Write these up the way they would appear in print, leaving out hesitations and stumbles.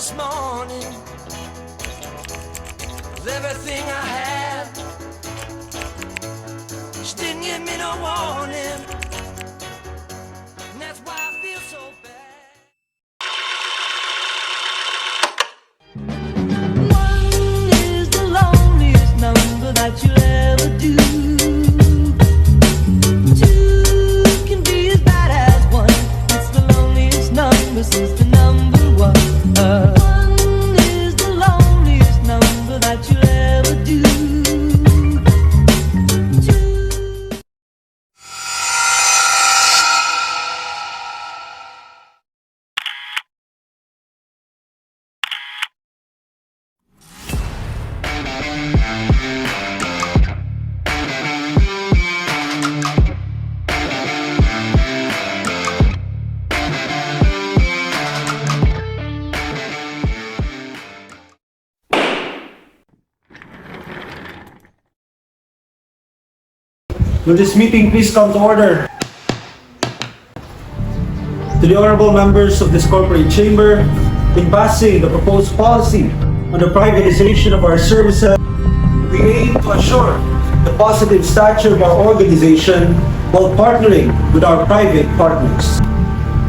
this morning with everything I had. She didn't give me no warning, and that's why I feel so bad. One is the loneliest number that you'll ever do. Two can be as bad as one. It's the loneliest number since the number one. One is the loneliest number that you'll ever do. Will this meeting please come to order? To the honorable members of this corporate chamber, in passing the proposed policy on the privatization of our services, we aim to assure the positive stature of our organization while partnering with our private partners.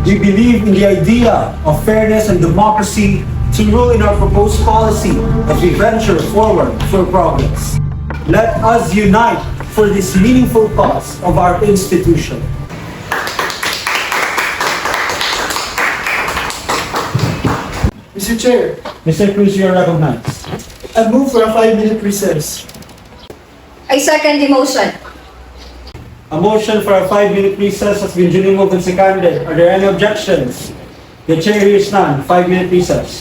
We believe in the idea of fairness and democracy to rule in our proposed policy as we venture forward for progress. Let us unite for this meaningful cause of our institution. Mr. Chair, Mr. Cruz, you are recognized. I move for a 5-minute recess. I second the motion. A motion for a 5-minute recess has been duly moved and seconded. Are there any objections? The chair hears none. 5-minute recess.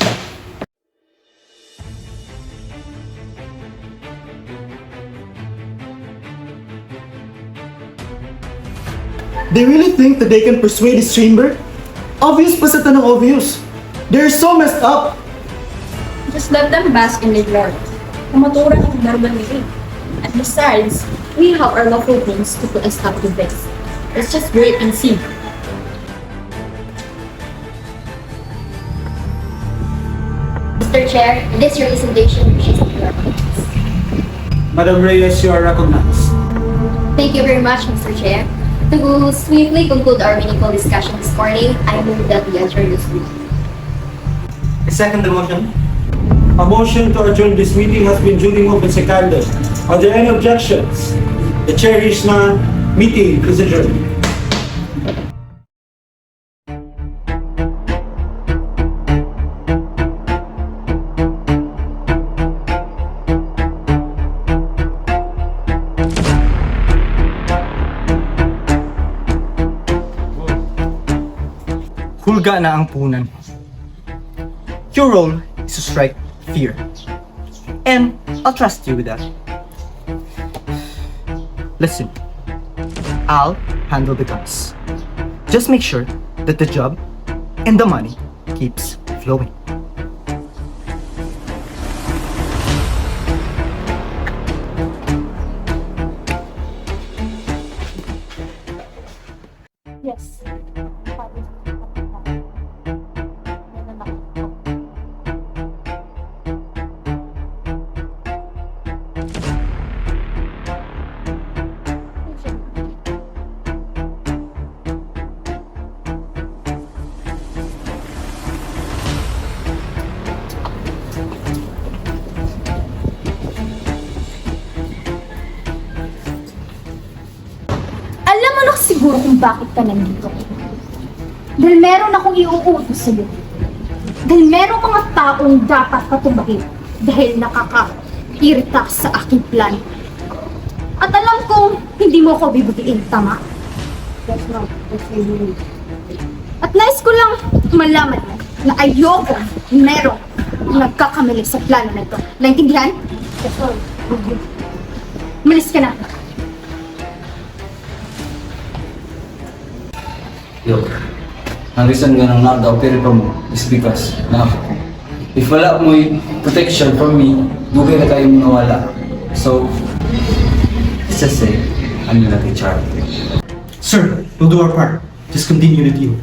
They really think that they can persuade this chamber? Obvious pa sa tanong obvious. They're so messed up. Just let them bask in their glory. Kumaturan ang normal meeting. And besides, we have our local means to put a stop to this. Let's just wait and see. Mr. Chair, this your presentation, which is your Madam Reyes, you are recognized. Thank you very much, Mr. Chair. To swiftly conclude our meaningful discussion this morning, I move that we adjourn this meeting. I second the motion. A motion to adjourn this meeting has been duly moved and seconded. Are there any objections? The chair hears none. Meeting is adjourned. Hulga na ang punan. Your role is to strike fear. And I'll trust you with that. Listen, I'll handle the guns. Just make sure that the job and the money keeps flowing. Yes. Alam mo na siguro kung bakit ka nandito. Dahil meron akong iuutos sa'yo. Dahil meron mga taong dapat patubahin dahil nakaka-irita sa aking plan. At alam kong hindi mo ako bibutiin, tama? That's not At nais ko lang malaman mo na ayoko merong nagkakamali sa plano na ito. Naintindihan? Malis ka na. Look, ang reason nga nang nag-opera pa mo is because na if wala mo yung protection from me, dugay na kayo nawala. So, let's just say, I'm your lucky charm. Sir, we'll do our part. Just continue the deal.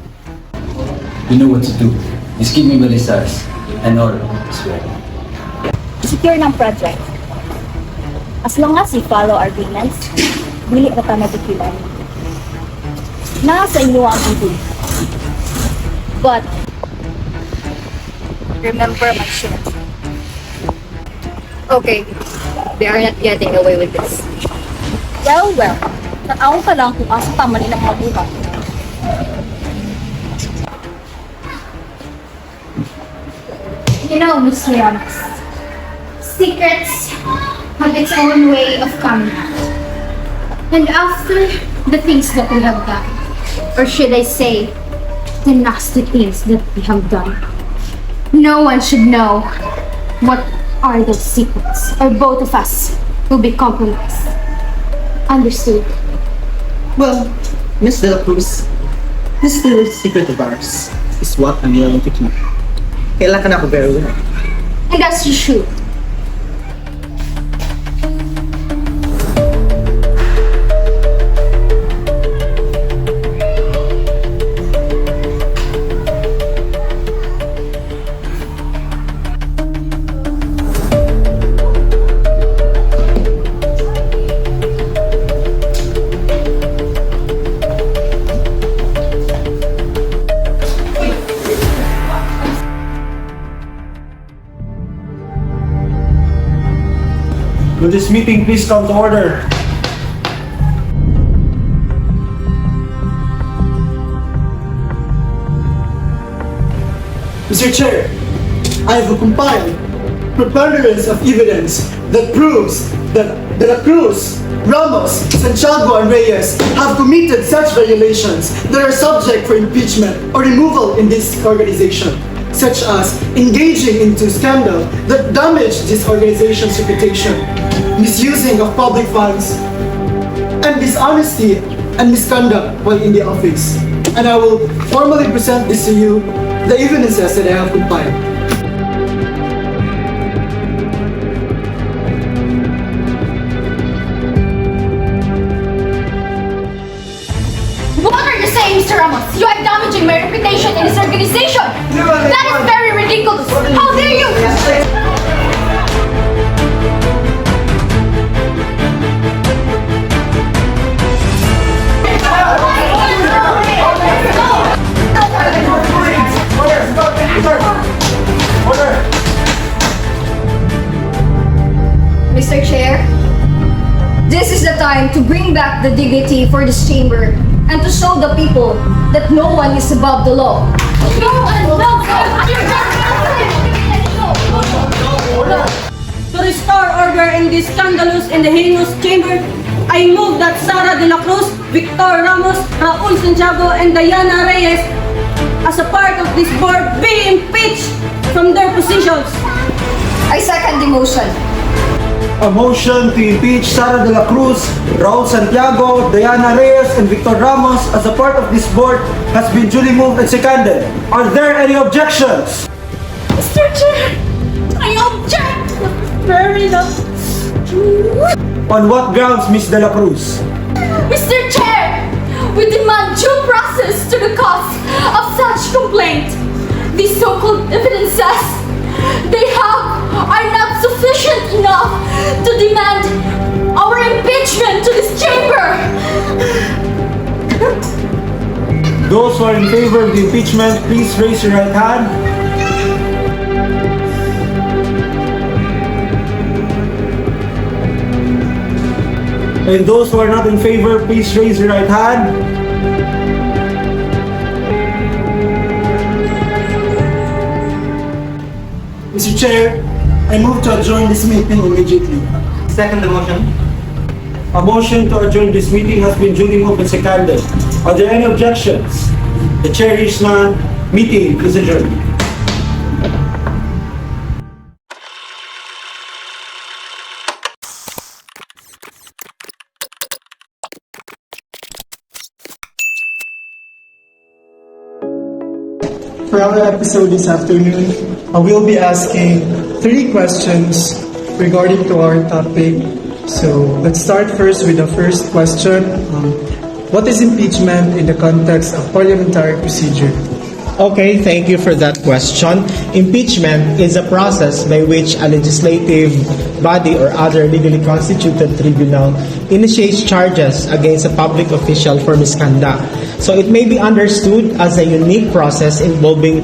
You know what to do. Just give me Melissa's. and all as well. Secure ng project. As long as you follow our agreements, dili ka ta mabikilan. Nasa inyo ang ibig. But, remember my share. Okay, they are not getting away with this. Well, tanaw ka lang kung asa tama nilang mga buhay. You know, Mr. Ramos, secrets have its own way of coming out. And after the things that we have done, or should I say, the nasty things that we have done, no one should know what are those secrets, or both of us will be compromised. Understood? Well, Miss De La Cruz, this little secret of ours is what I'm willing to keep. Kailangan ako very well. And as you should. Will this meeting please come to order? Mr. Chair, I have compiled preponderance of evidence that proves that De La Cruz, Ramos, Santiago, and Reyes have committed such violations that are subject for impeachment or removal in this organization, such as engaging into scandal that damage this organization's reputation, misusing of public funds, and dishonesty and misconduct while in the office. And I will formally present this to you, the evidences that I have compiled. What are you saying, Mr. Ramos? You are damaging my reputation in this organization! That is very ridiculous! How dare you! Mr. Chair, this is the time to bring back the dignity for this chamber and to show the people that no one is above the law. To restore order in this scandalous and heinous chamber, I move that Sara De La Cruz, Victor Ramos, Raul Santiago, and Diana Reyes, as a part of this board, be impeached from their positions. I second the motion. A motion to impeach Sara De La Cruz, Raul Santiago, Diana Reyes, and Victor Ramos as a part of this board has been duly moved and seconded. Are there any objections? Mr. Chair, I object! Very enough. On what grounds, Miss De La Cruz? Mr. Chair, we demand due process to the cause of such complaint. These so-called evidences they have are not sufficient enough to demand our impeachment to this chamber. Those who are in favor of the impeachment, please raise your right hand. And those who are not in favor, please raise your right hand. Mr. Chair, I move to adjourn this meeting immediately. Second the motion. A motion to adjourn this meeting has been duly moved and seconded. Are there any objections? The chair is none. Meeting is adjourned. For our episode this afternoon, I will be asking 3 questions regarding to our topic. So let's start first with the first question. What is impeachment in the context of parliamentary procedure? Okay, thank you for that question. Impeachment is a process by which a legislative body or other legally constituted tribunal initiates charges against a public official for misconduct. So it may be understood as a unique process involving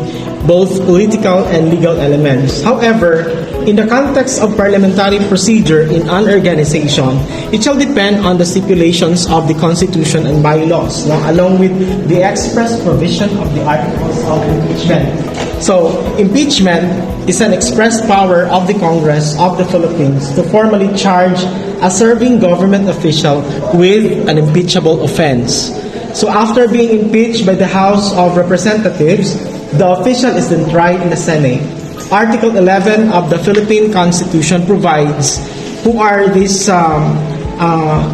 both political and legal elements. However, in the context of parliamentary procedure in an organization, it shall depend on the stipulations of the Constitution and bylaws, along with the express provision of the articles of impeachment. So, impeachment is an express power of the Congress of the Philippines to formally charge a serving government official with an impeachable offense. So, after being impeached by the House of Representatives, the official is then tried in the Senate. Article 11 of the Philippine Constitution provides who are these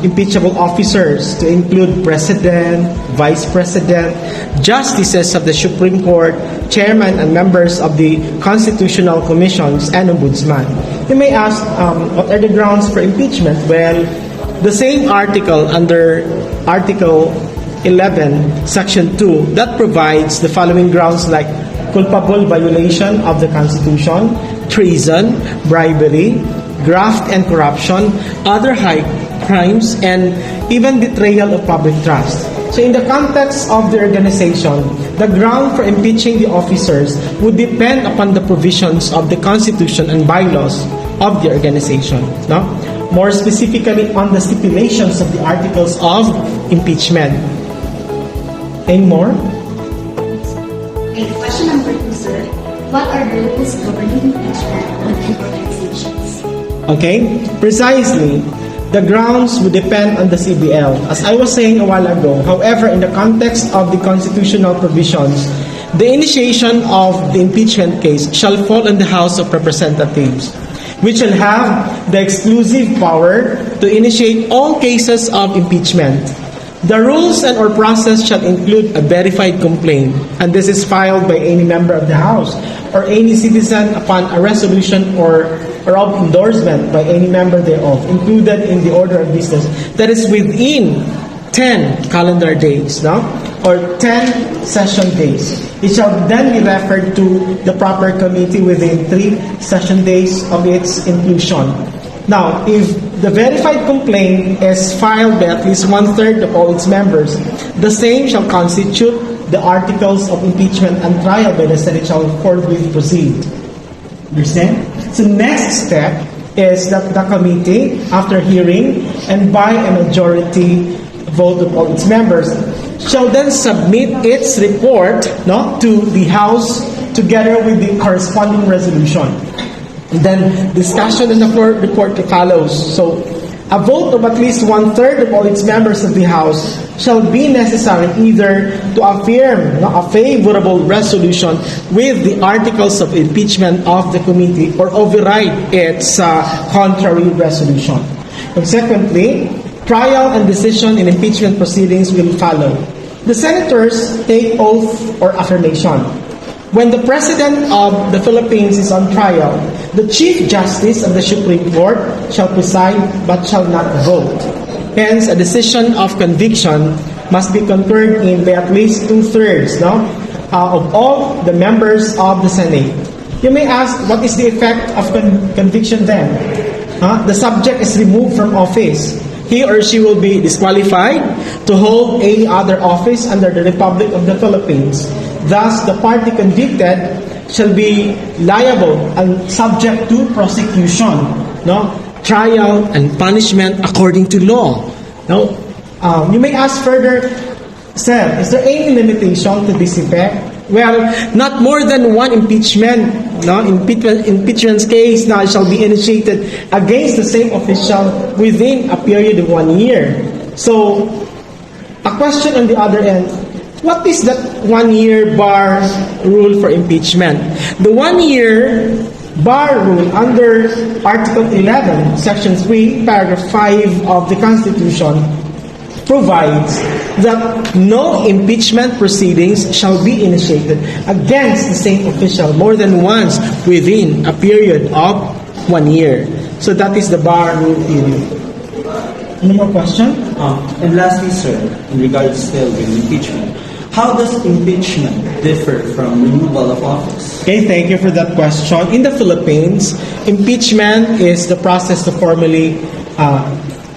impeachable officers, to include President, Vice President, Justices of the Supreme Court, Chairman and members of the Constitutional Commissions, and Ombudsman. You may ask, what are the grounds for impeachment? Well, the same article under Article 11, Section 2, that provides the following grounds like culpable violation of the Constitution, treason, bribery, graft and corruption, other high crimes, and even betrayal of public trust. So in the context of the organization, the ground for impeaching the officers would depend upon the provisions of the Constitution and bylaws of the organization. No? More specifically on the stipulations of the articles of impeachment. Any more? Okay, question number 2, sir. What are the rules governing impeachment within organizations? Okay, precisely. The grounds would depend on the CBL. As I was saying a while ago, however, in the context of the constitutional provisions, the initiation of the impeachment case shall fall on the House of Representatives, which shall have the exclusive power to initiate all cases of impeachment. The rules and or process shall include a verified complaint, and this is filed by any member of the House or any citizen upon a resolution or of endorsement by any member thereof, included in the order of business that is within 10 calendar days, or 10 session days. It shall then be referred to the proper committee within 3 session days of its inclusion. Now, if the verified complaint is filed by at least 1/3 of all its members, the same shall constitute the articles of impeachment, and trial by the Senate shall forthwith proceed. Understand? So next step is that the committee, after hearing and by a majority vote of all its members, shall then submit its report to the House together with the corresponding resolution. And then discussion and the report follows. So a vote of at least 1/3 of all its members of the House shall be necessary either to affirm a favorable resolution with the articles of impeachment of the committee or override its contrary resolution. Consequently, trial and decision in impeachment proceedings will follow. The senators take oath or affirmation. When the President of the Philippines is on trial, the Chief Justice of the Supreme Court shall preside but shall not vote. Hence, a decision of conviction must be concurred in by at least 2/3 of all the members of the Senate. You may ask, what is the effect of conviction then? The subject is removed from office. He or she will be disqualified to hold any other office under the Republic of the Philippines. Thus, the party convicted shall be liable and subject to prosecution, trial and punishment according to law. You may ask further, sir, is there any limitation to this effect? Well, not more than one impeachment. Impeachment case now shall be initiated against the same official within a period of 1 year. So, a question on the other end, what is that 1-year bar rule for impeachment? The 1-year bar rule under Article 11, Section 3, Paragraph 5 of the Constitution provides that no impeachment proceedings shall be initiated against the same official more than once within a period of 1 year. So that is the bar rule period. Any more question? And lastly, sir, in regards still with impeachment, How does impeachment differ from removal of office? Okay, thank you for that question. In the Philippines, impeachment is the process to formally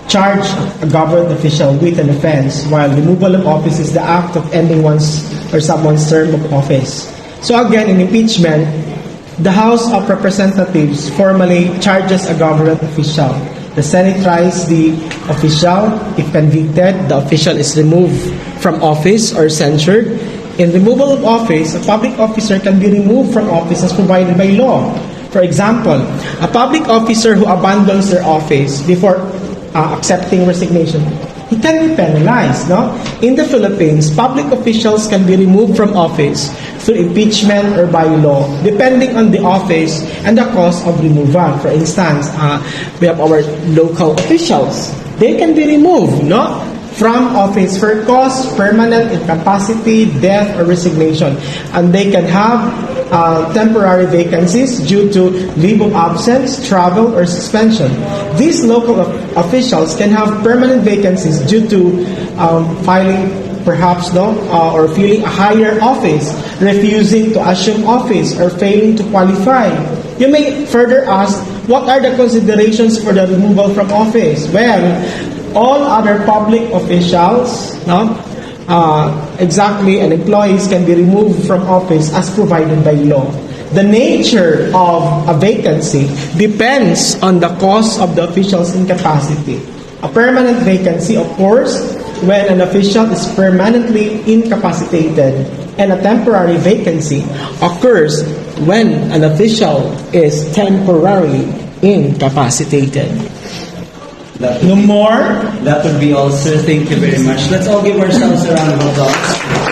charge a government official with an offense, while removal of office is the act of ending one's or someone's term of office. So again, in impeachment, the House of Representatives formally charges a government official. The Senate tries the official. If convicted, the official is removed from office or censured. In removal of office, a public officer can be removed from office as provided by law. For example, a public officer who abandons their office before accepting resignation, he can be penalized. No? In the Philippines, public officials can be removed from office through impeachment or by law, depending on the office and the cause of removal. For instance, we have our local officials. They can be removed, no, from office for cause, permanent incapacity, death, or resignation. And they can have temporary vacancies due to leave of absence, travel, or suspension. These local officials can have permanent vacancies due to filing perhaps or filling a higher office, refusing to assume office, or failing to qualify. You may further ask, what are the considerations for the removal from office? Well, all other public officials, and employees can be removed from office as provided by law. The nature of a vacancy depends on the cause of the official's incapacity. A permanent vacancy occurs when an official is permanently incapacitated, and a temporary vacancy occurs when an official is temporarily incapacitated. No more? That would be all, sir. Thank you very much. Let's all give ourselves a round of applause.